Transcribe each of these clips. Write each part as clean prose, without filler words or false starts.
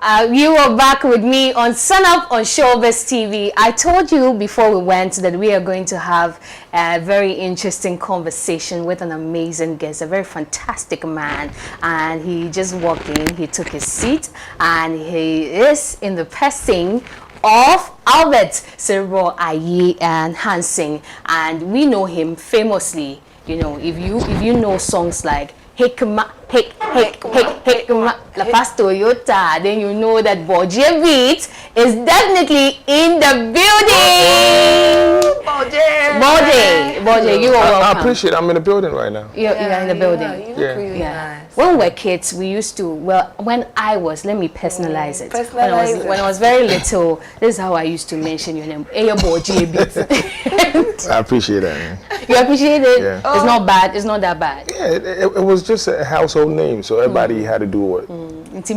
You are back with me on Sun Up on Shobiz TV. I told you before we went that we are going to have a very interesting conversation with an amazing guest, a very fantastic man. And he just walked in, he took his seat, and he is in the person of Albert Cerebral Aye and Hansen. And we know him famously, you know, if you know songs like Hikma, Hikma, La Paz Toyota, then you know that Boje Beat is definitely in the building. Boje, you are welcome. I appreciate it. I'm in the building right now. You're in the building. You look really nice. When we were kids, we used to, when I was, let me personalize it. When I was very little, this is how I used to mention your name. Boje Beat. I appreciate that, man. You appreciate it? Yeah. It's not bad. It's not that bad. Yeah, it was just a household name, so everybody had to do it. It's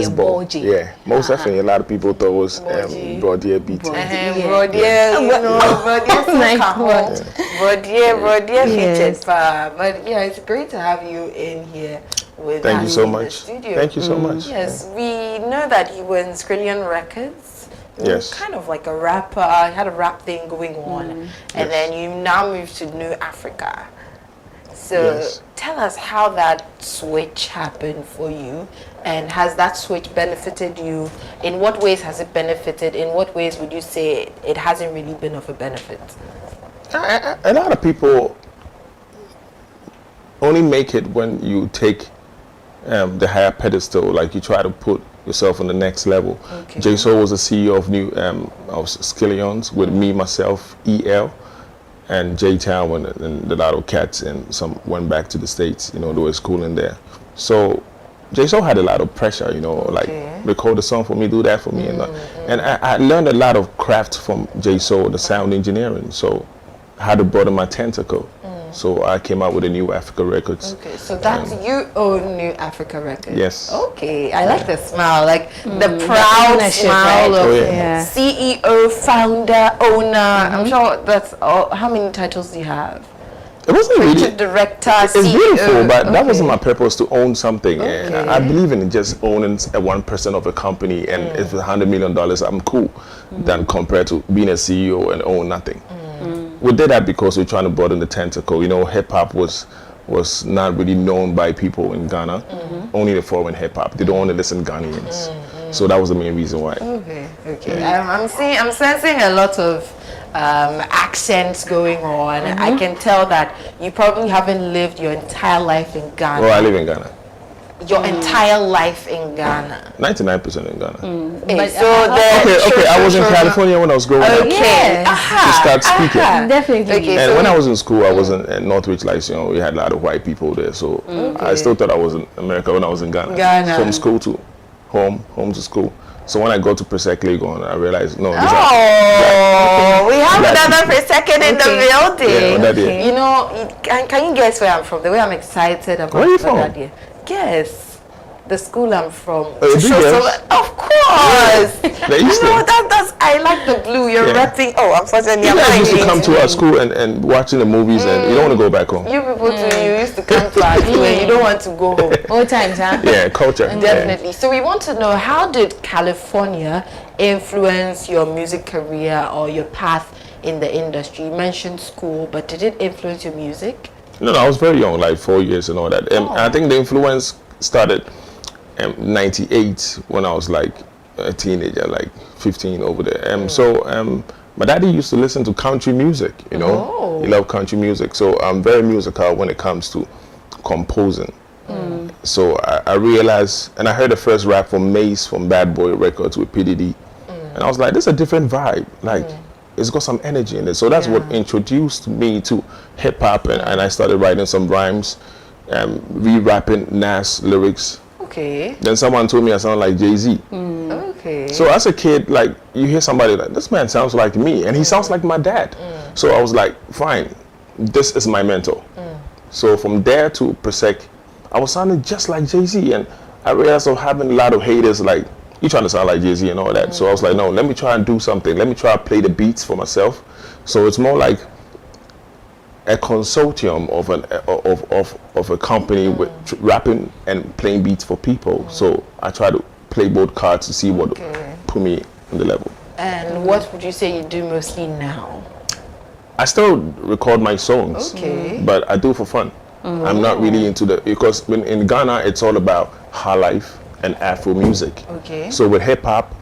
Boje. Yeah, most definitely. A lot of people thought it was Broadier Beat. Broadier, you know, Broadier featured. But yeah, it's great to have you in here with Thank you so in much. the studio. Thank you so much. Yes, we know that you were in Skrillion Records. You Yes. were kind of like a rapper, you had a rap thing going on, and then you now moved to New Africa. So tell us how that switch happened for you, and has that switch benefited you? In what ways has it benefited? In what ways would you say it hasn't really been of a benefit? A lot of people only make it when you take the higher pedestal, like you try to put yourself on the next level. Okay. J Soul was the CEO of of Skillions with me, myself, EL, and J Town and the Lotto Cats, and some went back to the States. You know, they were schooling there. So J Soul had a lot of pressure. You know, like record a song for me, do that for me, and I learned a lot of craft from J Soul, the sound engineering. So I had to broaden my tentacle. So I came out with a New Africa Records. Okay, so that's you own New Africa Records. Yes. Okay, I like the smile, like the proud smile right? of Yeah. CEO, founder, owner. I'm sure that's all. How many titles do you have? It wasn't really. Creative director, It's CEO. beautiful, but that wasn't my purpose to own something. Okay. And I believe in just owning 1% of a company, and if it's $100 million, I'm cool. Than compared to being a CEO and own nothing. We did that because we're trying to broaden the tentacle. You know, hip hop was not really known by people in Ghana. Only the foreign hip hop. They don't want to listen Ghanaians. So that was the main reason why. Okay. I'm sensing a lot of accents going on. I can tell that you probably haven't lived your entire life in Ghana. Well, I live in Ghana. Your entire life in Ghana. 99% in Ghana. But Okay. I was in California when I was growing up. Okay. To start speaking. Definitely. Okay, And so when I was in school, I was in Northridge, like, you know, we had a lot of white people there. So I still thought I was in America when I was in Ghana. From school to home to school. So when I got to Presec Legon, I realized, no, this we have another for a second in the building. Yeah, you know, can you guess where I'm from? The way I'm excited about Where are you from? that year. Guess. The school I'm from. Of course. I like the blue. You're repping. Oh, unfortunately, You guys used to come to our school and watching the movies, and you don't want to go back home. You people too, you used to come to our school and you don't want to go home. All times, huh? Yeah, culture. Definitely. So we want to know, how did California influence your music career or your path in the industry? You mentioned school, but did it influence your music? No, I was very young, like 4 years and all that. I think the influence started in 98 when I was like a teenager, like 15 over there. So my daddy used to listen to country music, you know. He loved country music. So I'm very musical when it comes to composing. So I realized, and I heard the first rap from Mace from Bad Boy Records with PDD. And I was like, this is a different vibe. Like, it's got some energy in it. So that's what introduced me to hip hop, and I started writing some rhymes, re-rapping Nas lyrics. Okay. Then someone told me I sound like Jay-Z. Okay. So as a kid, like, you hear somebody like, this man sounds like me, and he sounds like my dad. So I was like, fine, this is my mentor. So from there to Presec, I was sounding just like Jay-Z, and I realized I was having a lot of haters like, you trying to sound like Jay-Z and all that. So I was like, no, let me try and do something. Let me try to play the beats for myself. So it's more like a consortium of a company with rapping and playing beats for people. So I try to play both cards to see what put me on the level. And what would you say you do mostly now? I still record my songs, but I do it for fun. I'm not really into because in Ghana it's all about high life and Afro music. So with hip hop,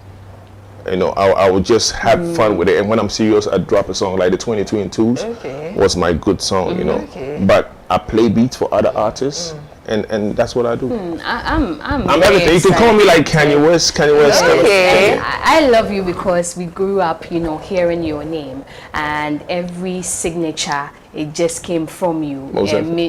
you know, I would just have fun with it, and when I'm serious, I drop a song like the 22 and 2s was my good song, you know. But I play beats for other artists, and that's what I do. I'm everything. You can call me like Kanye West. I love you because we grew up, you know, hearing your name, and every signature, it just came from you.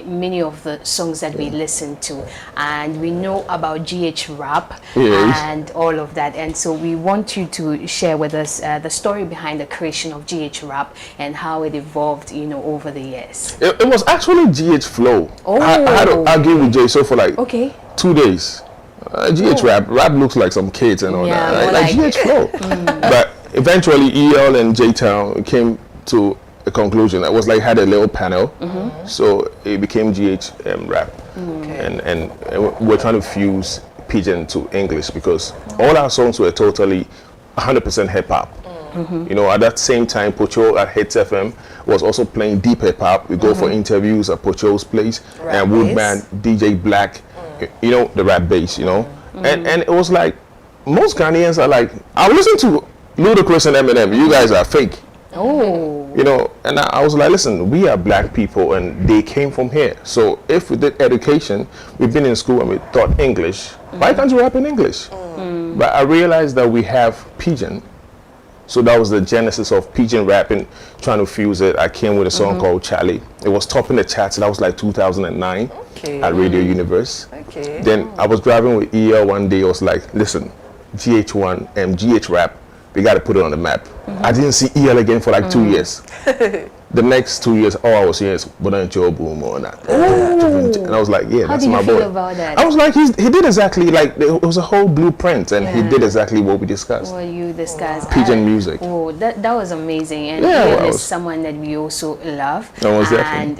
Many of the songs that we listen to, and we know about GH rap and all of that, and so we want you to share with us the story behind the creation of GH rap and how it evolved, you know, over the years. It was actually GH flow. I had to argue with Jay so for like 2 days. GH rap looks like some kids and all that. Like GH flow. But eventually EL and J-Town came to a conclusion. I was like had a little panel, so it became GH rap, and we're trying to fuse pidgin to English because all our songs were totally 100% hip hop. You know, at that same time, Pocho at Hits FM was also playing deep hip hop. We go for interviews at Pocho's place, and Woodman, DJ Black, you know, the rap bass, you know, and it was like most Ghanaians are like, I listen to Ludacris and Eminem. You guys are fake. You know, and I was like, listen, we are black people and they came from here. So if we did education, we've been in school and we taught English, why can't you rap in English? But I realized that we have pidgin. So that was the genesis of pidgin rapping, trying to fuse it. I came with a song called Charlie. It was topping the charts. That was like 2009 at Radio Universe. Then I was driving with EL one day. I was like, listen, GH1 and GH rap, we got to put it on the map. I didn't see EL again for like 2 years. The next 2 years, all I was hearing is boom or not. And I was like, yeah, that's my boy. How do you feel about that? I was like, he did exactly, like, it was a whole blueprint, and he did exactly what we discussed. What you discussed. Pidgin music. Oh, that was amazing. And EL is someone that we also love. And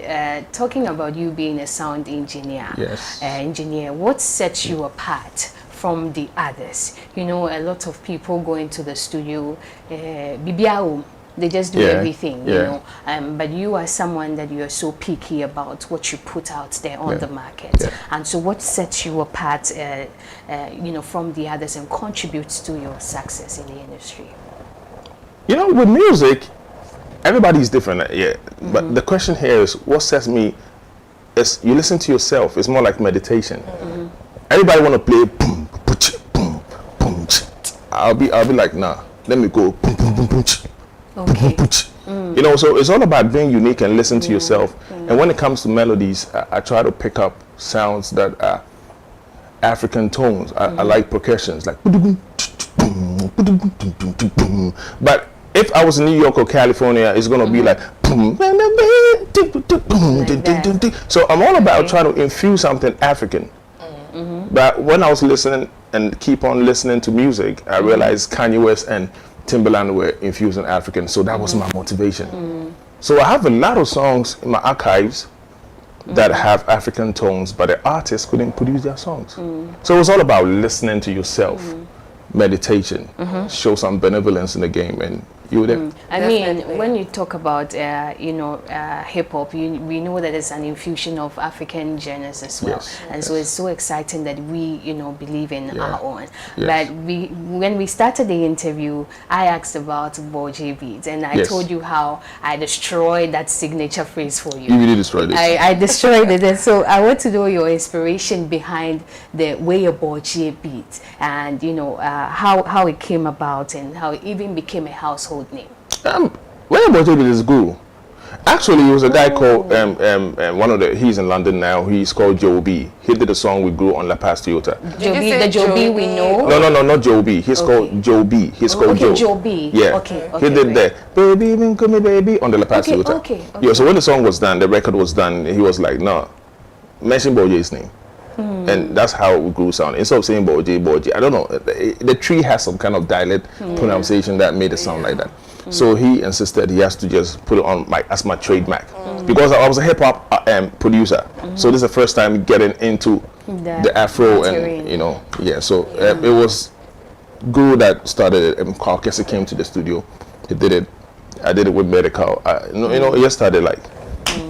talking about you being a sound engineer, what sets you apart from the others? You know, a lot of people go into the studio, they just do everything, you know. But you are someone that you are so picky about what you put out there on the market. And so what sets you apart, you know, from the others and contributes to your success in the industry? You know, with music, everybody's different, But the question here is, what sets me is you listen to yourself. It's more like meditation. Everybody want to play boom, boom, boom. I'll be like, nah, let me go boom, boom, boom, boom. You know, so it's all about being unique and listen to yourself. And when it comes to melodies, I try to pick up sounds that are African tones. I like percussions, like. But if I was in New York or California, it's gonna be like. So I'm all about trying to infuse something African. But when I was listening and keep on listening to music, I realized Kanye West and Timberland were infusing African, so that was my motivation. So I have a lot of songs in my archives that have African tones, but the artists couldn't produce their songs. So it was all about listening to yourself, meditation, show some benevolence in the game, and you there. I mean, when you talk about you know, hip hop, we know that it's an infusion of African genres as well, and so it's so exciting that we, you know, believe in our own. But when we started the interview, I asked about Boji beats, and I told you how I destroyed that signature phrase for you. You really destroyed it. I destroyed it, and so I want to know your inspiration behind the way a Boji beat, and you know, how it came about and how it even became a household name. Where Boji beat is good. Actually, it was a guy called he's in London now. He's called Joe B. He did a song we grew on La Paz Toyota. The Joe B we know. No, not Joe B. He's called Joe B. He's called Joe. Joe B. Yeah. He did that. Baby, even call me baby on the La Paz Toyota. Yeah. So when the song was done, the record was done. He was like, no, mention Boji's name. And that's how we grew sound. Instead of saying Boji, I don't know. The tree has some kind of dialect pronunciation that made it sound like that. So he insisted he has to just put it on as my trademark, because I was a hip hop producer. So this is the first time getting into the Afro and you know, so it was guru that started it, Carl Kessler, came to the studio. He did it. I did it with Medical. It just started like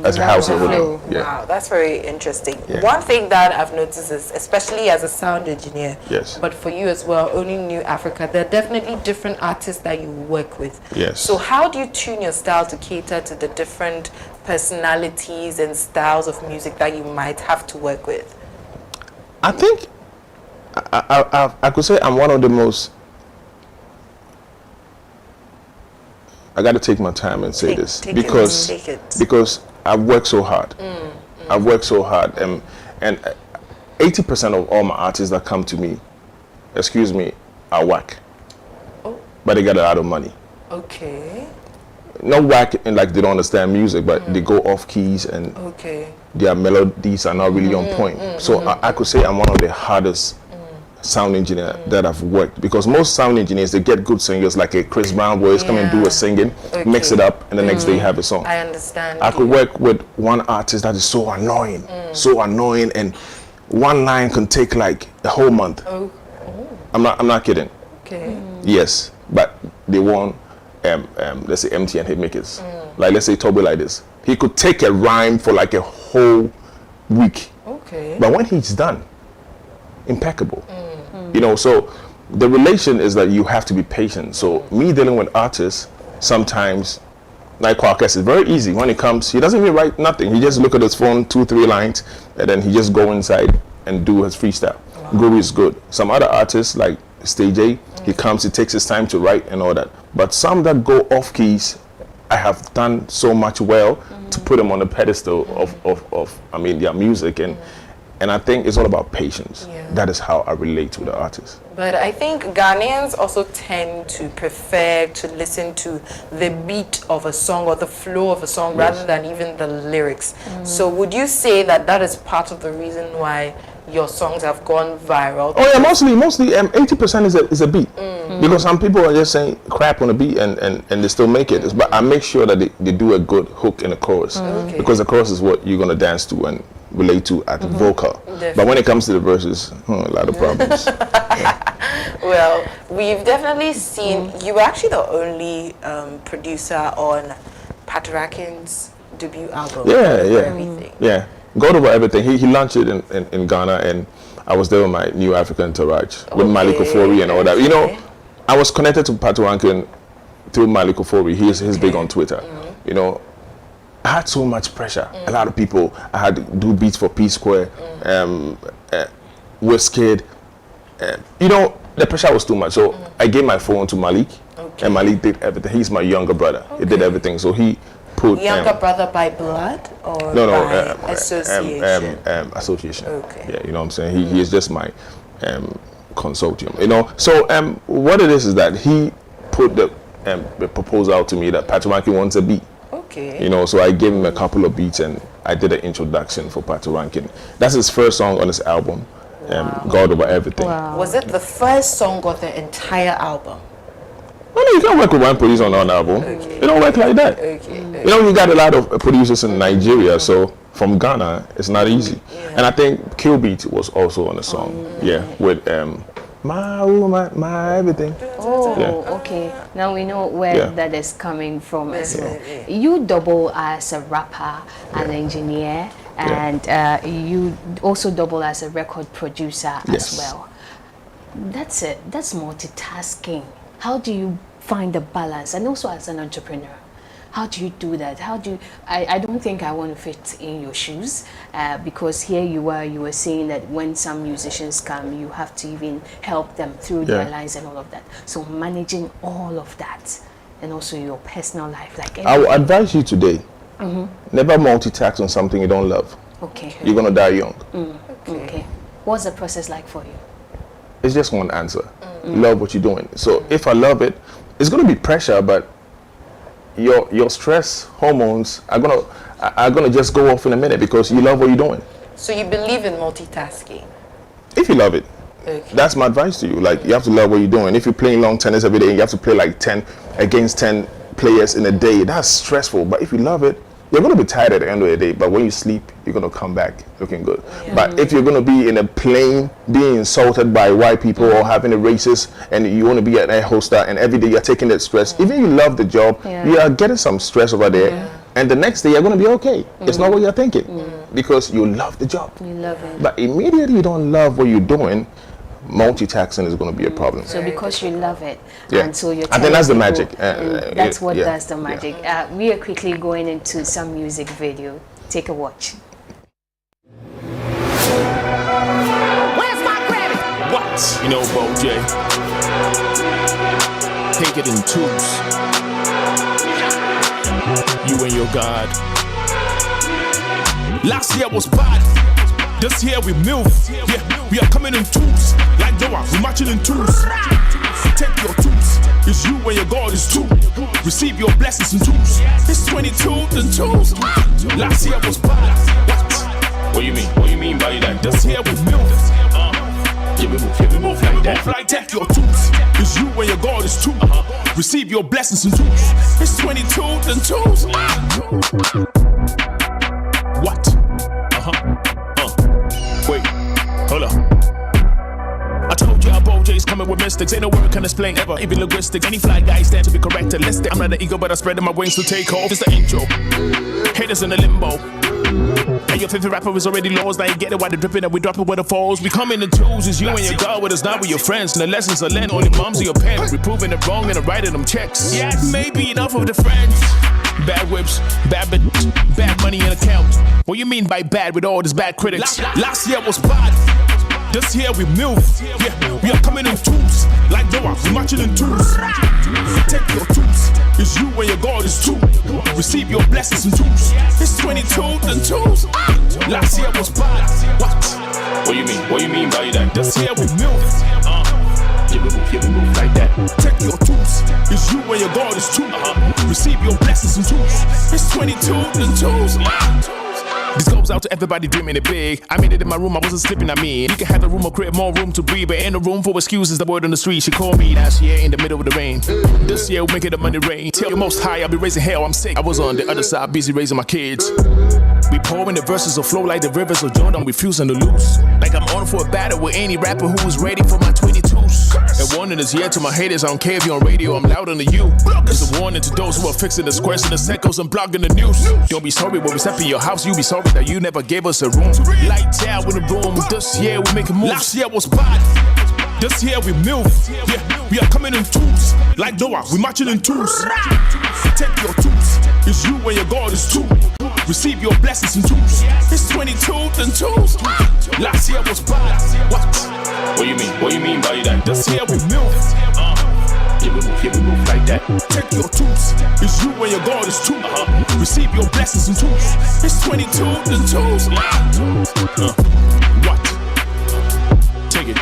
as a house over there. Yeah. Wow, that's very interesting. Yeah. One thing that I've noticed is, especially as a sound engineer, Yes. but for you as well, owning New Africa, there are definitely different artists that you work with. Yes. So how do you tune your style to cater to the different personalities and styles of music that you might have to work with? I think I could say I'm one of the most. I got to take my time and say this because I've worked so hard. I've worked so hard, and 80% of all my artists that come to me, excuse me, are whack. Oh. But they get a lot of money. Okay. Not whack and like they don't understand music, but they go off keys and their melodies are not really on point. So I could say I'm one of the hardest sound engineer that I've worked, because most sound engineers, they get good singers like a Chris Brown voice, come and do a singing, mix it up, and the next day you have a song. I understand. I could work with one artist that is so annoying, and one line can take like a whole month. I'm not kidding. Okay. Yes, but they want let's say MTN hitmakers. Like let's say Toby like this. He could take a rhyme for like a whole week. Okay. But when he's done, impeccable. So the relation is that you have to be patient. So me dealing with artists, sometimes, like Quarkes, is very easy. When he comes, he doesn't even write nothing. He just look at his phone, 2-3 lines, and then he just go inside and do his freestyle. Wow. Guru is good. Some other artists, like Stage A, he comes, he takes his time to write and all that. But some that go off keys, I have done so much well to put them on the pedestal of their music, and I think it's all about patience. Yeah. That is how I relate to the artist. But I think Ghanaians also tend to prefer to listen to the beat of a song or the flow of a song rather than even the lyrics. So would you say that that is part of the reason why your songs have gone viral? Oh yeah, mostly 80% is a beat. Because some people are just saying crap on a beat and they still make it. But I make sure that they do a good hook in the chorus. Because the chorus is what you're going to dance to and relate to at the vocal. Definitely. But when it comes to the verses, a lot of problems. Well, we've definitely seen you were actually the only producer on Patarakin's debut album. Everything. Yeah. God Over Everything. He launched it in Ghana, and I was there with my New African entourage with Malik Ofori and all that. I was connected to Patoranking through Malik Ofori. He's big on Twitter. I had so much pressure. A lot of people. I had to do beats for P Square, Wizkid. The pressure was too much. So I gave my phone to Malik, and Malik did everything. He's my younger brother. He did everything. So he put younger brother by blood or by association. Association. Okay. Yeah, you know what I'm saying. He is just my consortium. So what it is that he put the proposal out to me that Patoranking wants a beat. Okay. So I gave him a couple of beats and I did an introduction for Patoranking. That's his first song on his album, God Over Everything. Wow. Was it the first song of the entire album? Well, no, you can't work with one producer on an album. Okay. It don't work like that. Okay. You got a lot of producers in Nigeria, so from Ghana, it's not easy. And I think Kill Beat was also on the song. With My Woman, My Everything. Okay. Now we know where that is coming from as well. You double as a rapper, an engineer, and you also double as a record producer as well. That's it. That's multitasking. How do you find the balance? And also as an entrepreneur, how do you do that? I don't think I want to fit in your shoes because here you were saying that when some musicians come, you have to even help them through their lines and all of that. So managing all of that and also your personal life. I will advise you today, never multitask on something you don't love. Okay. You're going to die young. Okay. What's the process like for you? It's just one answer. Love what you're doing. So if I love it, it's going to be pressure, but your stress hormones are gonna just go off in a minute because you love what you're doing. So you believe in multitasking? If you love it, that's my advice to you. Like you have to love what you're doing. If you're playing long tennis every day, and you have to play like 10 against 10 players in a day. That's stressful. But if you love it, you're going to be tired at the end of the day, but when you sleep, you're going to come back looking good. But if you're going to be in a plane, being insulted by white people or having a racist, and you want to be an air hostess, and every day you're taking that stress, even you love the job, you are getting some stress over there, and the next day you're going to be okay. It's not what you're thinking, because you love the job. You love it. But immediately you don't love what you're doing, multitasking is going to be a problem. So because you love it, Yeah. and so you're I think that's the telling magic. people, that's what yeah. does the magic. We are quickly going into some music video. Take a watch. Where's my credit? What? You know, Bo J. Take it in twos. You and your God. Last year was bad. This year we move. Yeah, we are coming in twos. Like Noah, we're marching in twos. Take your twos. It's you and your God is two. Receive your blessings in twos. It's 22 and twos. Last year was bad. What? What you mean? What you mean by that? This year we move. Yeah, we move like that. Like take your twos. It's you and your God is two. Receive your blessings in twos. It's 22 and twos. What? Wait, hold up. I told you our Bo J's coming with mystics. Ain't no word can explain ever, even linguistics. Any fly guy stand to be corrected. Listen, I'm not an ego, but I spread my wings to take off. It's the intro. Haters in the limbo. And your favorite rapper is already lost. Now you get it while they're dripping and we drop it where the falls. We come in the twos, it's you and your God with us, not with your friends. And the lessons are learned, only moms or your parents. We proving it wrong and I'm writing them checks. Yeah, maybe enough of the friends. Bad whips, bad bitch, bad money in account. What you mean by bad with all these bad critics? Last year was bad. This year we move. Yeah, we are coming in twos. Like Noah, we marching in twos. Take your twos. It's you and your God is two. Receive your blessings in twos. It's 22 and twos. Last year was bad. What? What you mean? What you mean by that? This year we move. Yeah, we move like that. Take your twos. It's you and your God is two. Receive your blessings in twos. It's 22 and twos. This goes out to everybody dreaming it big. I made it in my room, I wasn't sleeping, I mean. You can have the room or create more room to breathe, but ain't no room for excuses, the word on the street. She called me last year in the middle of the rain. This year we'll make it the money rain. Tell you most high, I'll be raising hell, I'm sick. I was on the other side, busy raising my kids. We pour in the verses will flow like the rivers of Jordan, refusing to lose. Like I'm on for a battle with any rapper who is ready for my 22s. And warning this year to my haters, I don't care if you're on radio, I'm louder than you. It's a warning to those who are fixing the squares and the circles and blogging the news. Don't be sorry when we step in your house, you be sorry that you never gave us a room. Lights out in the room, this year we making moves. Last year was bad. This year we move. Yeah, we are coming in twos. Like Noah, we marching in twos. Take your twos. It's you and your God is two. Receive your blessings in twos. It's 22 and twos. Last year was bad. What? What you mean? What you mean by that? This year we move. Yeah, we move like that. Take your twos. It's you and your God is two. Receive your blessings in twos. It's 22 and twos. What? Take it.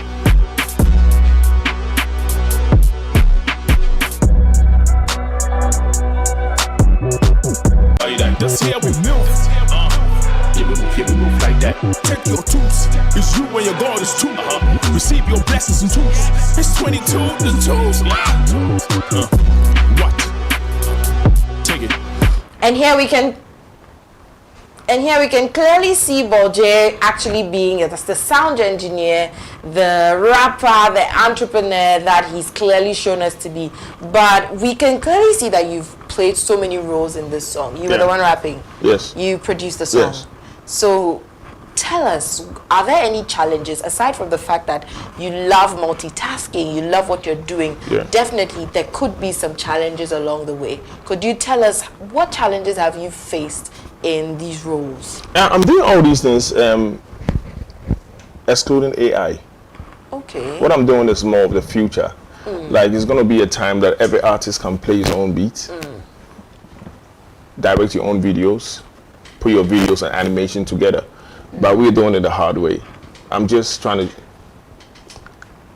This year we move. Yeah, we move like that. Take your twos. It's you and your God is two. Receive your blessings in twos. It's 22 and twos. What? Take it. And here we can clearly see Bo J actually being the sound engineer, the rapper, the entrepreneur that he's clearly shown us to be. But we can clearly see that you've played so many roles in this song. You were the one rapping. Yes. You produced the song. Yes. So tell us, are there any challenges aside from the fact that you love multitasking, you love what you're doing? Yeah. Definitely there could be some challenges along the way. Could you tell us what challenges have you faced in these roles? I'm doing all these things excluding AI. Okay. What I'm doing is more of the future. Like it's going to be a time that every artist can play his own beats, direct your own videos, put your videos and animation together. But we're doing it the hard way. I'm just trying to,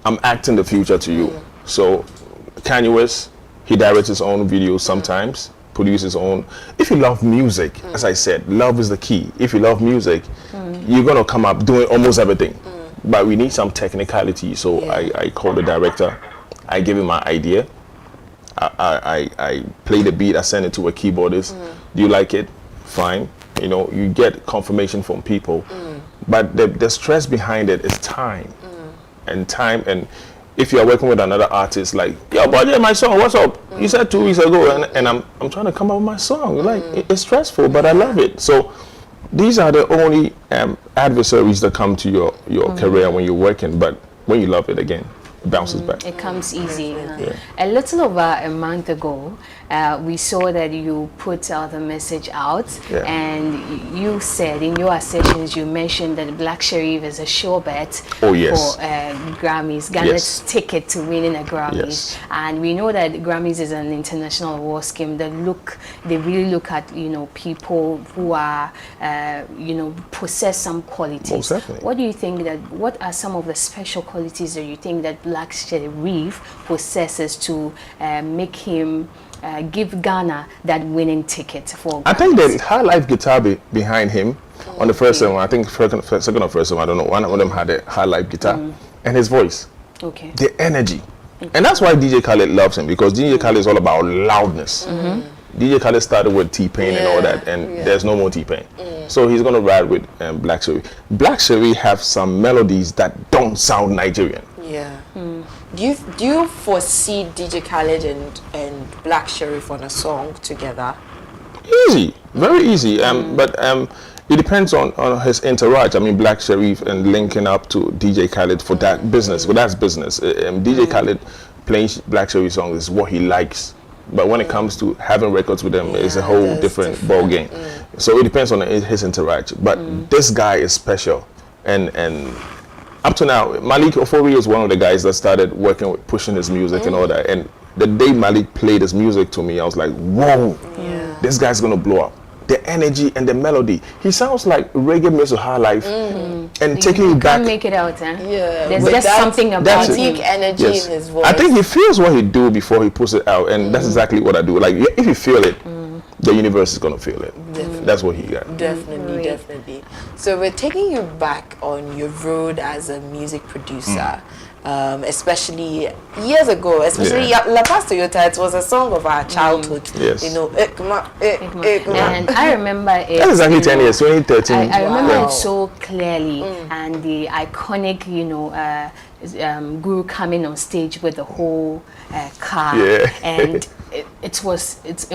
I'm acting the future to you. So Kanye West, he directs his own videos sometimes, produces his own. If you love music, as I said, love is the key. If you love music, you're going to come up doing almost everything. But we need some technicality. So I call the director, I give him my idea. I play the beat, I send it to a keyboardist. Do you like it? fine. You know, you get confirmation from people, but the stress behind it is time, and if you are working with another artist, like, yo, buddy, my song, what's up? You said 2 weeks ago, and I'm trying to come up with my song. Like, it's stressful, but I love it. So these are the only adversaries that come to your career when you're working, but when you love it, again, it bounces back. It comes easy. Yeah. A little over a month ago, we saw that you put out a message out, and you said in your sessions, you mentioned that Black Sherif is a sure bet Oh, yes. for Grammys, Ghana's ticket to winning a Grammys. Yes. And we know that Grammys is an international award scheme that they really look at, people who are, possess some qualities. Most definitely. What are some of the special qualities that you think that Black Sherif possesses to make him give Ghana that winning ticket for? I think the high life guitar behind him on the first one, I think second or first one, I don't know. One of them had a high life guitar, and his voice, the energy, and that's why DJ Khaled loves him, because DJ Khaled is all about loudness. DJ Khaled started with T-Pain and all that, and there's no more T-Pain. So he's gonna ride with Black Sherif. Black Sherif have some melodies that don't sound Nigerian. Yeah. Do you foresee DJ Khaled and Black Sherif on a song together? Easy, very easy. But it depends on his entourage. I mean, Black Sherif and linking up to DJ Khaled for that business. Well, that's business. DJ Khaled playing Black Sherif songs is what he likes. But when it comes to having records with him, it's a whole different ball game. So it depends on his entourage. But this guy is special, and up to now, Malik Ofori is one of the guys that started working with pushing his music and all that. And the day Malik played his music to me, I was like, whoa, this guy's gonna blow up. The energy and the melody. He sounds like reggae music, high life, and taking you back. Can't make it out, huh? Yeah. There's just something about unique energy in his voice. I think he feels what he do before he puts it out, and that's exactly what I do. Like, if you feel it, the universe is gonna feel it. That's what he got. Definitely. So we're taking you back on your road as a music producer. Especially years ago, La Paz Toyota, it was a song of our childhood. Yes. And I remember it. That's exactly 10 years, 2013. I remember it so clearly, and the iconic, Guru coming on stage with the whole car, and it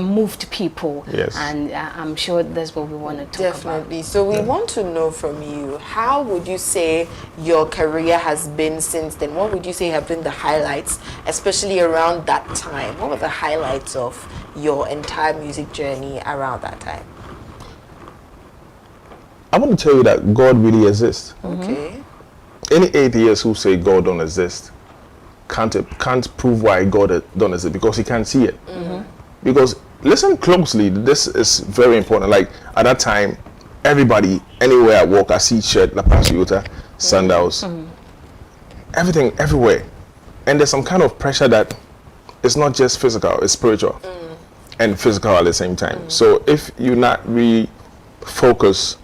moved people. Yes. And I'm sure that's what we want to talk about. So we want to know from you, how would you say your career has been since then? What would you say have been the highlights, especially around that time? What were the highlights of your entire music journey around that time? I want to tell you that God really exists. Okay. Any atheists who say God don't exist can't prove why God don't exist, because he can't see it. Because listen closely, this is very important. Like, at that time, everybody, anywhere I walk, I see shirt, La Paz Toyota, sandals, everything, everywhere. And there's some kind of pressure that it's not just physical, it's spiritual and physical at the same time. So if you're not really focused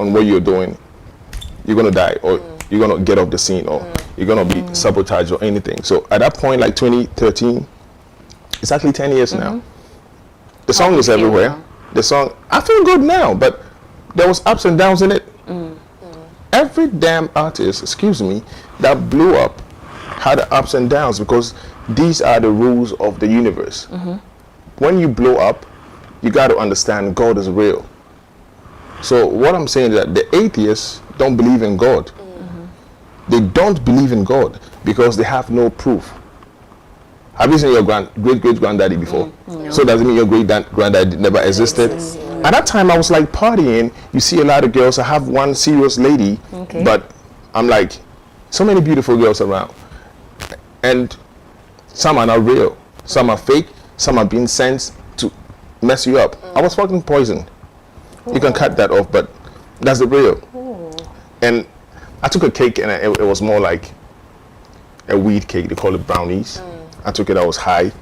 on what you're doing, you're gonna die, or you're gonna get off the scene, or you're gonna be sabotaged or anything. So at that point, like 2013, it's actually 10 years now. The song is everywhere. The song, I feel good now, but there was ups and downs in it. Every damn artist, that blew up had the ups and downs, because these are the rules of the universe. When you blow up, you got to understand God is real. So what I'm saying is that the atheists don't believe in God. They don't believe in God because they have no proof. Have you seen your great-great-granddaddy before? No. So does it mean your great-granddaddy never existed? At that time, I was like partying. You see a lot of girls. I have one serious lady, but I'm like, so many beautiful girls around. And some are not real. Some are fake. Some are being sent to mess you up. I was fucking poisoned. You can cut that off, but that's the real. And I took a cake, and it was more like a weed cake. They call it brownies. I took it, I was high.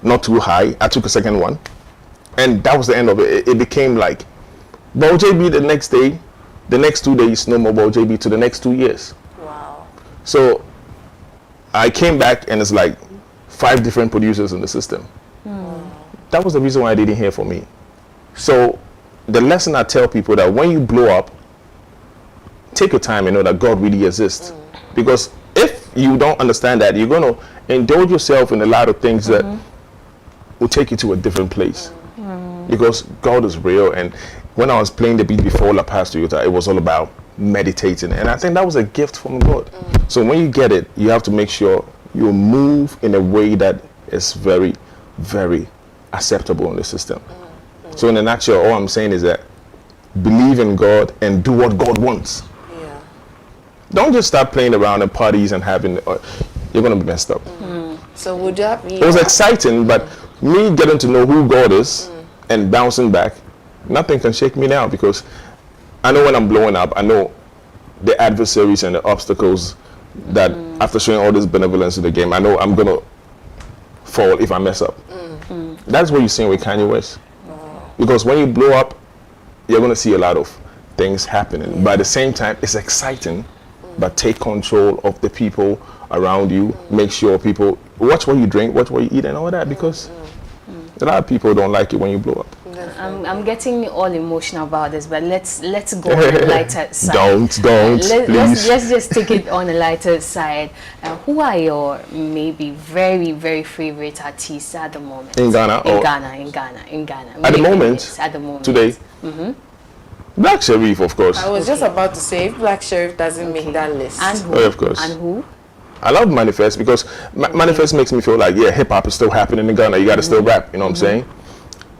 Not too high. I took a second one. And that was the end of it. It became like Bo JB the next day, the next 2 days, no more Bo JB to the next 2 years. Wow. So I came back, and it's like 5 different producers in the system. That was the reason why they didn't hear from me. So the lesson I tell people that when you blow up, take your time and know that God really exists. Because if you don't understand that, you're going to indulge yourself in a lot of things that will take you to a different place. Because God is real. And when I was playing the beat before La Paz Toyota, it was all about meditating. And I think that was a gift from God. So when you get it, you have to make sure you move in a way that is very, very acceptable in the system. So in a nutshell, all I'm saying is that believe in God and do what God wants. Yeah. Don't just start playing around in parties and having, you're going to be messed up. So would that be... It was exciting, but me getting to know who God is and bouncing back, nothing can shake me now, because I know when I'm blowing up, I know the adversaries and the obstacles that after showing all this benevolence to the game, I know I'm going to fall if I mess up. That's what you're seeing with Kanye West. Because when you blow up, you're going to see a lot of things happening. But at the same time, it's exciting, but take control of the people around you. Make sure people watch what you drink, watch what you eat and all that, because a lot of people don't like it when you blow up. I'm getting all emotional about this, but let's go on the lighter side. Please. Let's just take it on the lighter side. Who are your maybe very, very favorite artists at the moment? In Ghana? In Ghana. At the moment? Today? Black Sharif, of course. I was just about to say, if Black Sheriff doesn't make that list. And who? Oh, of course. And who? I love Manifest, because Manifest makes me feel like, yeah, hip hop is still happening in Ghana. You got to still rap, you know what I'm saying?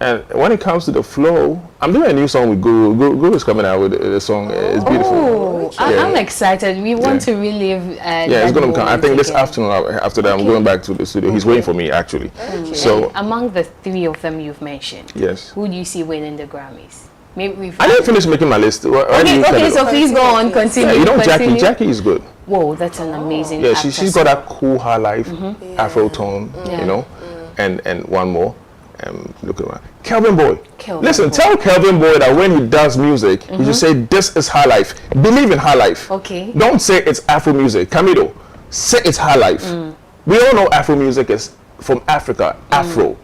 And when it comes to the flow, I'm doing a new song with Guru. Guru is coming out with a song. It's beautiful. Oh, I'm excited. We want to relive. Yeah, it's going to come. I think this afternoon, after that, I'm going back to the studio. He's waiting for me, actually. So, among the three of them you've mentioned, yes, who do you see winning the Grammys? Maybe I didn't finish making my list. Okay, so please go on, continue. Yeah, you know, continue. Jackie is good. Whoa, that's an amazing. Yeah, she's got that cool high life, Afro tone, you know, and one more. Look around. Kelvin Boy. Listen, tell Kelvin Boy that when he does music, you should say, this is high life. Believe in high life. Okay. Don't say it's Afro music. Camido, say it's high life. We all know Afro music is from Africa, Afro.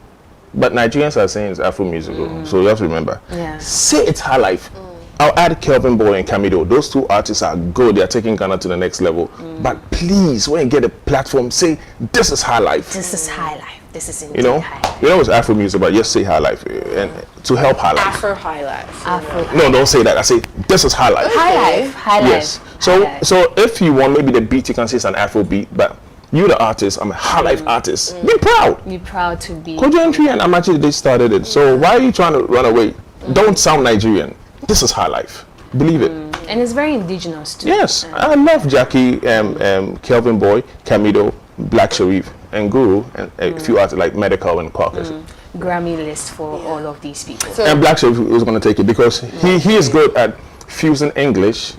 But Nigerians are saying it's Afro music. So you have to remember. Yeah. Say it's high life. I'll add Kelvin Boy and Camido. Those two artists are good. They're taking Ghana to the next level. But please, when you get a platform, say, this is high life. This is high life. This is indeed You know, high life. you know it's Afro music, but just say high life and to help high life. Afro high life. Afro. No, don't say that. I say this is high life. High life. High life. Yes. High So life. so if you want maybe the beat, you can say it's an Afro beat, but you the artist, I'm a high life artist. Be proud. Be proud to be. Kojo Entry and Amachi, they started it. So why are you trying to run away? Don't sound Nigerian. This is high life. Believe it. And it's very indigenous too. Yes, I love Jackie, Kelvin Boy, Camido, Black Sharif, and Guru, and a few artists like Medical and Caucus. Grammy list for all of these people. So And Black Sharif was going to take it because he is good at fusing English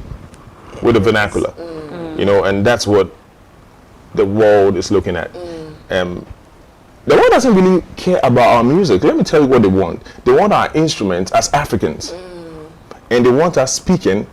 with the vernacular, you know, and that's what the world is looking at. The world doesn't really care about our music. Let me tell you what they want. They want our instruments as Africans, and they want us speaking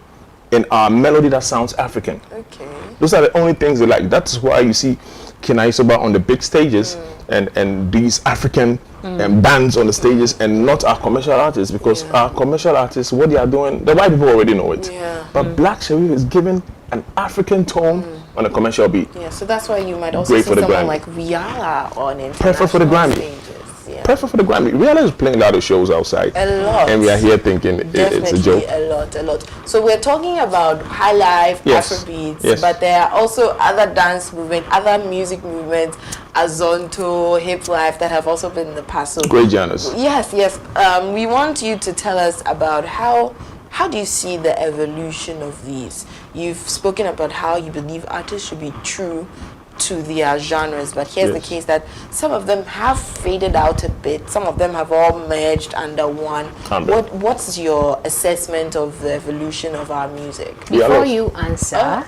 in our melody that sounds African. okay. Those are the only things they like. That's why you see Kina Isoba on the big stages and these African bands on the stages, and not our commercial artists, because our commercial artists, what they are doing, the white people already know it. Yeah. But Black Sharif is giving an African tone on a commercial beat. Yeah, so that's why you might also Great see for the someone Grammy. like Rihanna on international Perfect for the Grammy. stages. Yeah. Perfect for the Grammy. Rihanna is playing a lot of shows outside. A lot. And we are here thinking it's a joke. Definitely a lot. So we're talking about high life, Yes. Afrobeats, Yes. but there are also other dance movements, other music movements, Azonto, hip life that have also been in the past. So Great genres. yes. We want you to tell us about how do you see the evolution of these? You've spoken about how you believe artists should be true to their genres, but here's the Yes. case that some of them have faded out a bit, some of them have all merged under one. Can't be. What's your assessment of the evolution of our music? Yeah, Before look. you answer,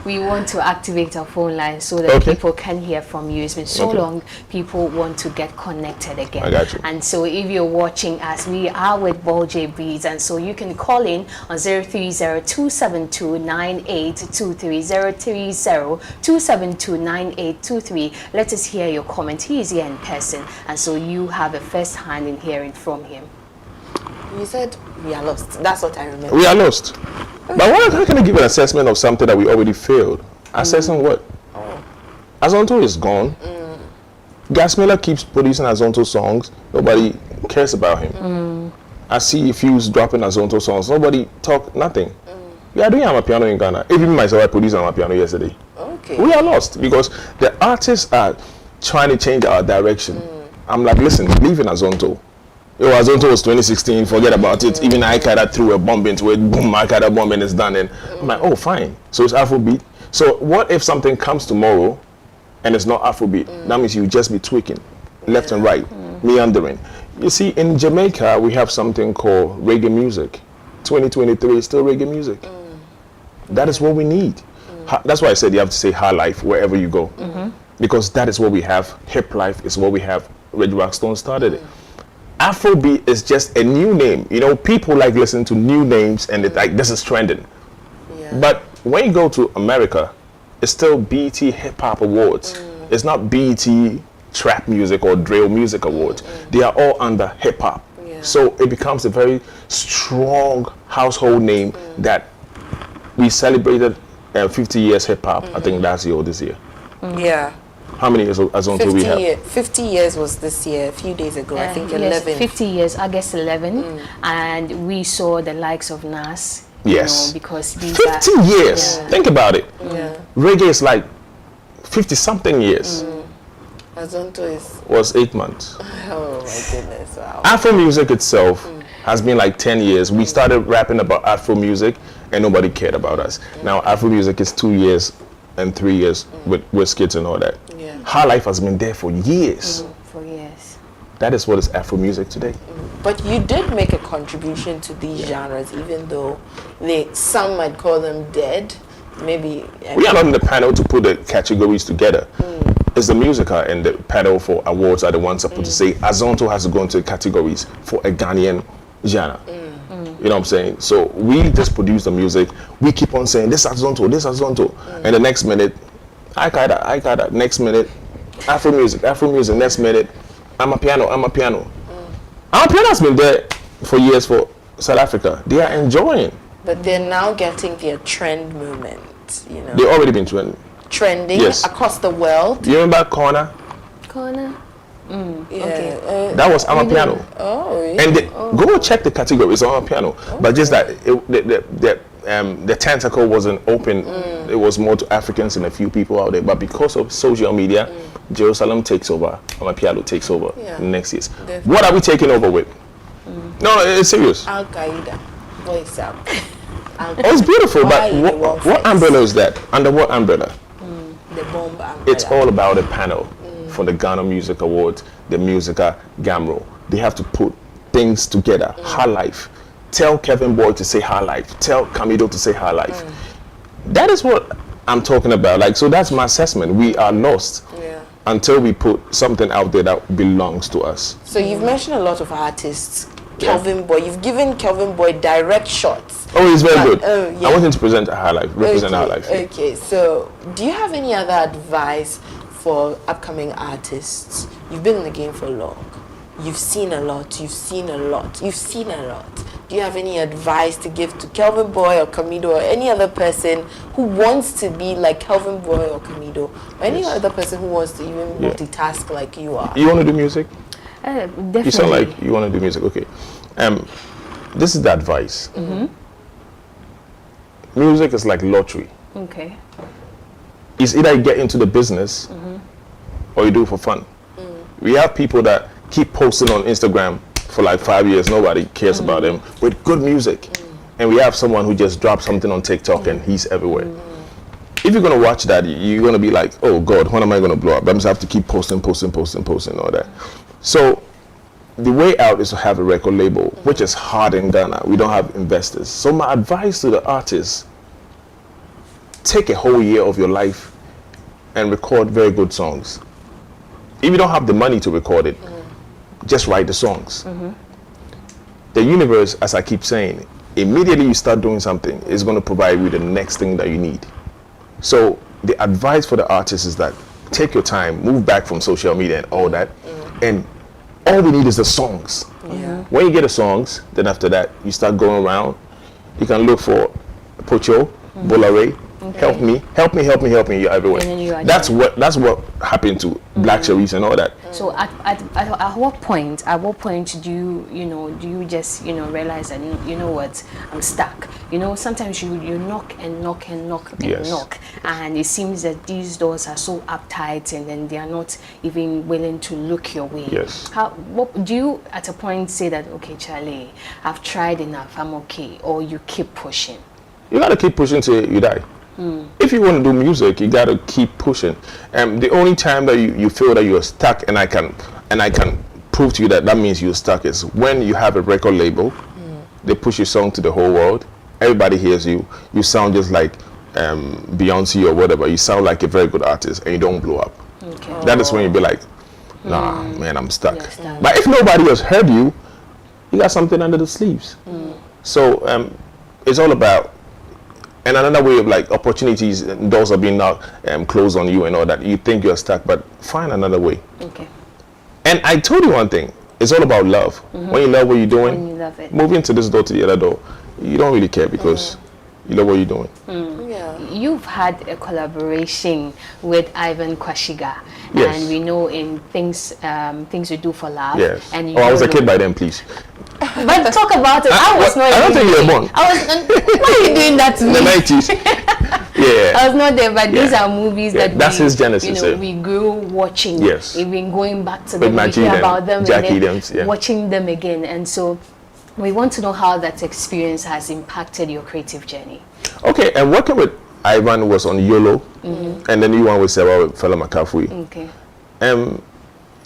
we want to activate our phone line so that Okay. people can hear from you. It's been so Okay. long, people want to get connected again. I got you. And so if you're watching us, we are with Ball J Breeze, and so you can call in on 030-272-9823, 030-272-9823. Let us hear your comment. He is here in person, and so you have a first hand in hearing from him. You said we are lost. That's what I remember. We are lost. But how can I give an assessment of something that we already failed? Assessing what? Azonto is gone. Gas Miller keeps producing Azonto songs. Nobody cares about him. I see Fuse dropping Azonto songs. Nobody talk, nothing. We are doing Amapiano in Ghana. Even myself, I produced Amapiano yesterday. Okay. We are lost because the artists are trying to change our direction. I'm like, listen, leave in Azonto. Yo, Azonto was 2016, forget about it. Even Aikada threw a bomb into it, boom, Aikada bomb and it's done. And I'm like, oh, fine. So it's Afrobeat. So what if something comes tomorrow and it's not Afrobeat? That means you just be tweaking left and right, meandering. You see, in Jamaica, we have something called reggae music. 2023 is still reggae music. That is what we need. That's why I said you have to say high life wherever you go. Because that is what we have. Hip life is what we have. Red Rockstone started it. Afrobeat is just a new name. You know, people like listening to new names and it's like, this is trending. But when you go to America, it's still BET Hip Hop Awards. It's not BET Trap Music or Drill Music Awards. They are all under hip hop. So it becomes a very strong household name that we celebrated 50 years hip hop. I think last year or this year. Yeah. How many years Azonto we have? 50 years was this year, a few days ago. I think 11. Yes, 50 years, August 11. And we saw the likes of Nas. Yes. You know, because these 50 are, years. Think about it. Reggae is like 50 something years. Azonto is... Was 8 months. Oh my goodness, wow. Afro music itself has been like 10 years. We started rapping about Afro music and nobody cared about us. Now Afro music is 2 years and 3 years with skits and all that. High life has been there for years. For years. That is what is Afro music today. But you did make a contribution to these genres, even though some might call them dead. Maybe we are not in the panel to put the categories together. It's the musical and the panel for awards are the ones that put to say Azonto has to go into the categories for a Ghanaian genre. You know what I'm saying? So we just produce the music. We keep on saying this Azonto, this Azonto, and the next minute, Aikada. Next minute, Afro music. Next minute, Amapiano. Amapiano has been there for years for South Africa. They are enjoying. But they're now getting their trend moment. You know, They've already been trending across the world. You remember Corner? Okay. That was Amapiano. Oh, yeah. And go check the categories on Amapiano. But just that the tentacle wasn't open. It was more to Africans and a few people out there. But because of social media, Jerusalem takes over. Amapiano takes over next year. What are we taking over with? No, it's serious. Al Qaeda. Voice out. Oh, it's beautiful, but what umbrella is that? Under what umbrella? The bomb umbrella. It's all about a panel for the Ghana Music Awards, the Musica Gamro. They have to put things together. High life. Tell Kevin Boy to say high life. Tell Camido to say high life. That is what I'm talking about. Like, so that's my assessment. We are lost until we put something out there that belongs to us. So you've mentioned a lot of artists. Kelvin Boy, you've given Kelvin Boy direct shots. Oh, he's very good. I want him to present a high life, represent high life. Okay, so do you have any other advice for upcoming artists? You've been in the game for long. You've seen a lot. Do you have any advice to give to Kelvin Boy or Camido or any other person who wants to be like Kelvin Boy or Camido, or any other person who wants to even multitask like you are? You want to do music? Definitely. You sound like you want to do music. Okay. This is the advice. Music is like lottery. Okay. It's either you get into the business or you do it for fun. We have people that keep posting on Instagram for like 5 years. Nobody cares about them with good music. And we have someone who just dropped something on TikTok and he's everywhere. If you're going to watch that, you're going to be like, oh God, when am I going to blow up? I just have to keep posting, all that. So the way out is to have a record label, which is hard in Ghana. We don't have investors. So my advice to the artists, take a whole year of your life and record very good songs. If you don't have the money to record it, just write the songs. The universe, as I keep saying, immediately you start doing something, is going to provide you the next thing that you need. So the advice for the artist is that take your time, move back from social media and all that, and all we need is the songs. When you get the songs, then after that, you start going around. You can look for Pocho, Bolare, help me, you're everywhere. And then you are That's what happened to Black Sheriffs and all that. So at what point do you just realize that you know what, I'm stuck? Sometimes you knock and knock and knock and Yes. knock, and it seems that these doors are so uptight and then they are not even willing to look your way. Yes. What do you at a point say that, okay, Charlie, I've tried enough, I'm okay, or you keep pushing? You gotta keep pushing till you die. If you want to do music, you gotta keep pushing. The only time that you feel that you're stuck, and I can prove to you that means you're stuck, is when you have a record label. They push your song to the whole world. Everybody hears you. You sound just like Beyonce or whatever. You sound like a very good artist, and you don't blow up. Okay. That is when you be like, nah, man, I'm stuck. But if nobody has heard you, you got something under the sleeves. So it's all about. And another way of like opportunities, doors are being now closed on you and all that. You think you're stuck, but find another way. Okay. And I told you one thing. It's all about love. When you love what you're doing, When you love it. moving to this door to the other door, you don't really care because you love what you're doing. Yeah. You've had a collaboration with Ivan Kwashiga, Yes. and we know in things we do for love. Yes. And I was a kid by then, please. But talk about it. I was not. I don't think you were born. I was. Why are you doing that to In me? the 90s. Yeah. I was not there, but these Yeah. are movies Yeah, that that's his genesis, yeah. we grew watching. Yes. Even going back to With them, we Maggie hear and about them, Jackie and then Dempsey, yeah. watching them again. And so, we want to know how that experience has impacted your creative journey. Okay, and working with Ivan was on YOLO, and the new one with Sewa with Fela Makafui. Okay.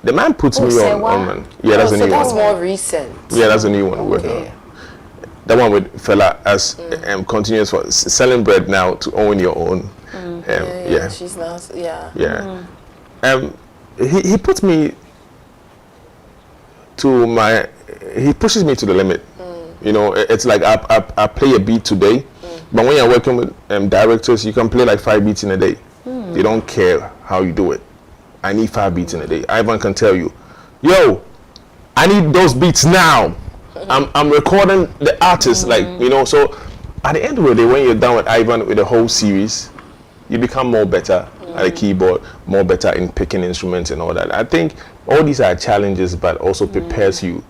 The man puts me Sewa? on. Yeah, that's a So new that's one. more recent. Yeah, that's a new one. We're working Okay. on. The one with Fela as continues for selling bread now to own your own. Yeah. She's now, yeah. Yeah. He puts me to he pushes me to the limit. It's like I play a beat today, but when you're working with directors, you can play like 5 beats in a day. They don't care how you do it. I need 5 beats in a day. Ivan can tell you, yo, I need those beats now. I'm recording the artist, so at the end of the day, when you're done with Ivan with the whole series, you become more better at the keyboard, more better in picking instruments and all that. I think all these are challenges, but also prepares you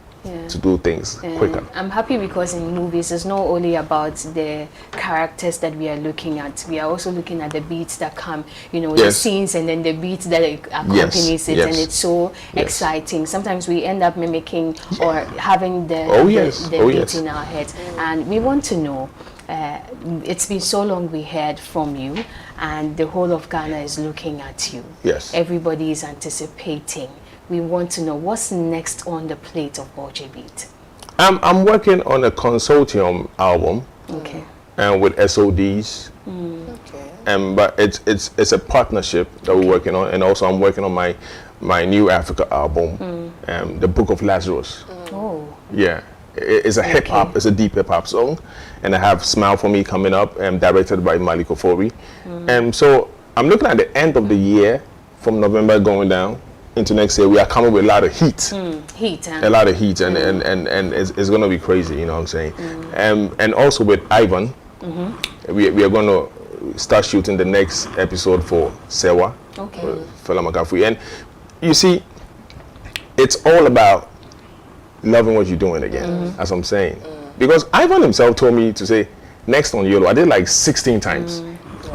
to do things quicker. I'm happy because in movies, it's not only about the characters that we are looking at. We are also looking at the beats that come, the Yes. scenes and then the beats that accompanies it, and it's so exciting. Sometimes we end up mimicking or having the beat in our heads. And we want to know, it's been so long we heard from you, and the whole of Ghana is looking at you. Yes. Everybody is anticipating. We want to know what's next on the plate of Bulgy Beat. I'm working on a consortium album Okay. with SODs. Okay. But it's a partnership that we're working on, and also I'm working on my new Africa album, The Book of Lazarus. Oh. Yeah, it's a hip hop, it's a deep hip hop song, and I have Smile for Me coming up, directed by Malik Ofori. So I'm looking at the end of the year, from November going down into next year. We are coming with a lot of heat. Heat. A lot of heat, and it's going to be crazy, you know what I'm saying? And also with Ivan, we are going to start shooting the next episode for Sewa, Fela Makafui. And you see, it's all about loving what you're doing again, as I'm saying. Because Ivan himself told me to say, next on YOLO. I did like 16 times.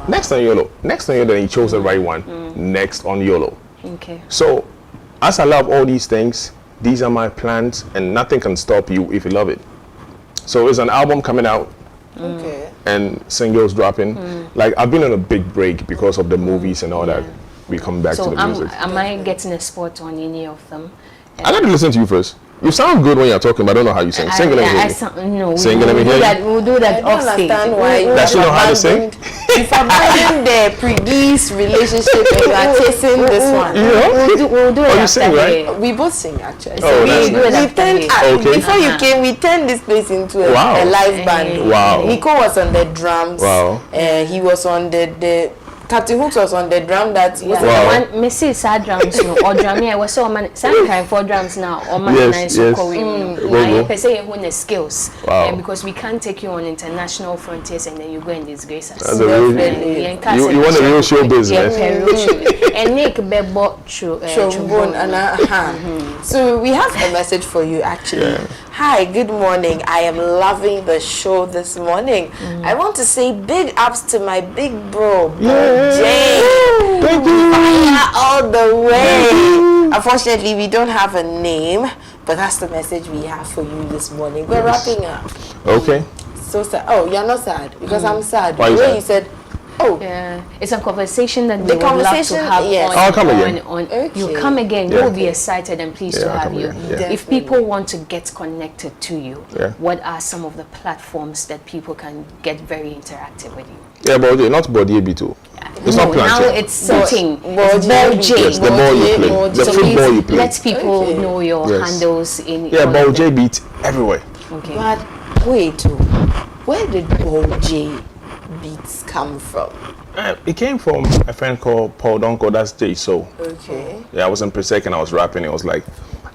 Next on YOLO. Next on YOLO, and he chose the right one. Next on YOLO. Okay. So, as I love all these things, these are my plans, and nothing can stop you if you love it. So, it's an album coming out, Okay. and singles dropping. Like, I've been on a big break because of the movies and all that. We come back to So the music. am I getting a spot on any of them? I got to listen to you first. You sound good when you're talking, but I don't know how you sing. Sing it, let me hear you. Sing it, let me hear you. We'll do that I off don't stage. understand why Does she know how to sing? You've abandoned the previous relationship and you are chasing this one. You know? We'll do it Oh, you after sing, right? here. We both sing actually. So Oh, we that's nice. after turned here. Okay. before you came, we turned this place into a, Wow. a live band. Wow. Nico was on the drums. Wow. He was on the Captain Hooks was on the drum that was One Mrs. Sad drums no or drum I was so man some kind for drums now or man Yes, yes. per se who the skills because we can't take you on international frontiers and then you go and disgrace us. You want a real show business. And Nick Bebo trombone and So we have a message for you actually. Hi, good morning. I am loving the show this morning. I want to say big ups to my big bro, Jay. Thank you. Fire all the way. Unfortunately, we don't have a name, but that's the message we have for you this morning. We're wrapping up. Okay. So sad. Oh, you're not sad because I'm sad. Why The is way that? you said, oh, yeah, it's a conversation that we The would love to conversation, have yes. on, I'll come again. You Okay. come again, Yeah. we'll be excited and pleased to Yeah, I'll have come you. again. Yeah. If people want to get connected to you, Yeah. what are some of the platforms that people can get very interactive with you? Yeah, but not body B2. It's No, not now planting. it's sitting. Ball It's ball J. Yes, the ball you play. The So football please you play. let people Okay. know your Yes. handles in Yeah, all ball of J them. beat everywhere. Okay. but wait, where did Ball J beats come from? It came from a friend called Paul Donko, that's J So. Okay. Yeah, I was in Presec and I was rapping. It was like,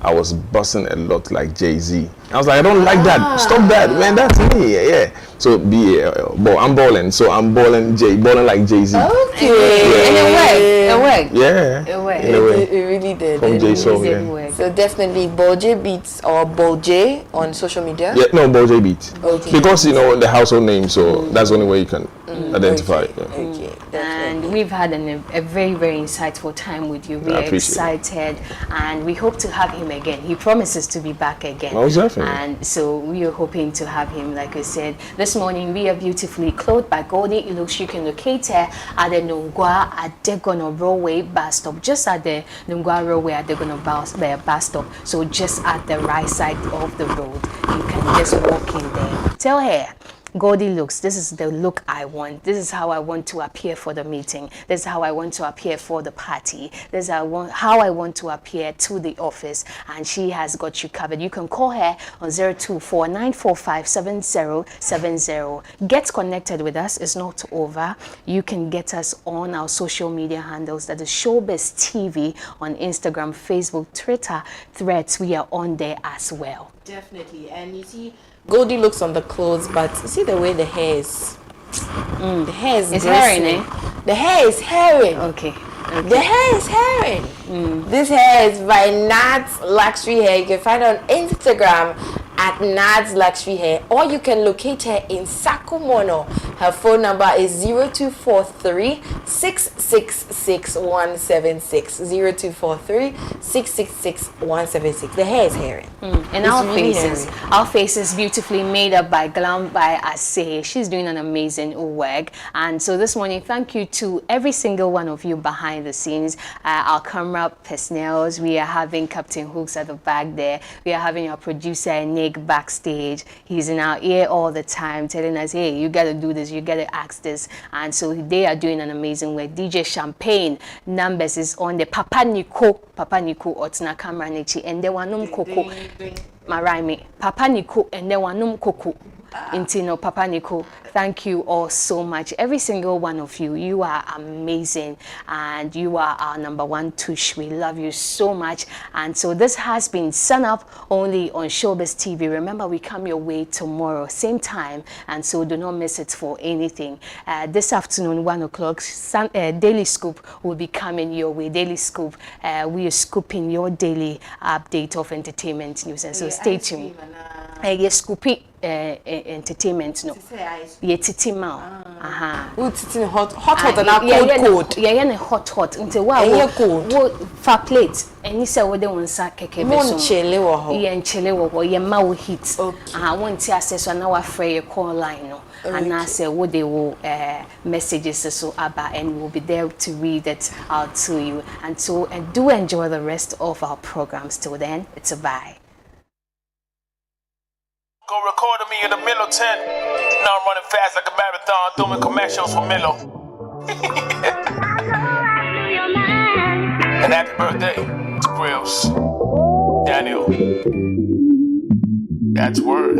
I was busting a lot like Jay-Z. I was like, I don't like that. Stop that, man. That's me. Yeah. So I'm balling. So I'm balling balling like Jay-Z. Okay. And it worked. Yeah. It worked. In a way. It really did. From J So. It Yeah. worked. So definitely Ball J beats or Ball J on social media. Yeah, no, Ball J beat. Okay. Because the household name, so that's the only way you can identify it. Yeah. Okay. And we've had a very, very insightful time with you. We I are appreciate excited and we hope to have him again. He promises to be back again. Most definitely. And so we are hoping to have him, like I said. This morning we are beautifully clothed by Goldie. It looks you can locate her at the Nungwa Adegono Railway bus stop. Just at the Nungwa Railway Adegono bus stop. So just at the right side of the road. You can just walk in there. Tell her, Goldie looks, this is the look I want. This is how I want to appear for the meeting. This is how I want to appear for the party. This is how I want to appear to the office. And she has got you covered. You can call her on 024-945-7070. Get connected with us. It's not over. You can get us on our social media handles. That is Shobiz TV on Instagram, Facebook, Twitter, Threads. We are on there as well. Definitely. And you see, Goldie looks on the clothes, but you see the way the hair is. The hair is It's glistening. herring, The hair is herring. Okay. The hair is herring. This hair is by Nat's Luxury Hair. You can find her on Instagram at Nat's Luxury Hair, or you can locate her in Sakumono. Her phone number is 0243-666-176. 0243-666-176. The hair is herring. And It's our really faces beautifully made up by Glam by Ase. She's doing an amazing work. And so this morning, thank you to every single one of you behind the scenes, our camera personnel. We are having Captain Hooks at the back there. We are having our producer Nick backstage. He's in our ear all the time telling us, hey, you got to do this, you got to ask this. And so they are doing an amazing work. DJ Champagne Numbers is on the Papa Nico Otna camera Nichi, and they want Koko. Maraimi, Papa Nico, and then one Koko. Intino, Papa Nico, thank you all so much. Every single one of you, you are amazing, and you are our number one tush. We love you so much. And so this has been Sun Up only on Shobiz TV. Remember, we come your way tomorrow, same time, and so do not miss it for anything. This afternoon, 1 o'clock, Daily Scoop will be coming your way. Daily Scoop, we are scooping your daily update of entertainment news, and so stay tuned. Yes, scooping entertainment no. Yeah, titi ma. It's hot and cold. Yeah, hot. Until wow, for plate. And you say what they want sa keke beso. Chile wo ho. Yeah, chile wo. Yeah, ma wo heat. Want to access so now afraid call line no. And I say what they will messages so about, and we'll be there to read it out to you. And so do enjoy the rest of our programs. Till then, it's a bye. Go record me in the middle 10. Now I'm running fast like a marathon, doing commercials for Milo. And happy birthday to Grills. Daniel. That's word.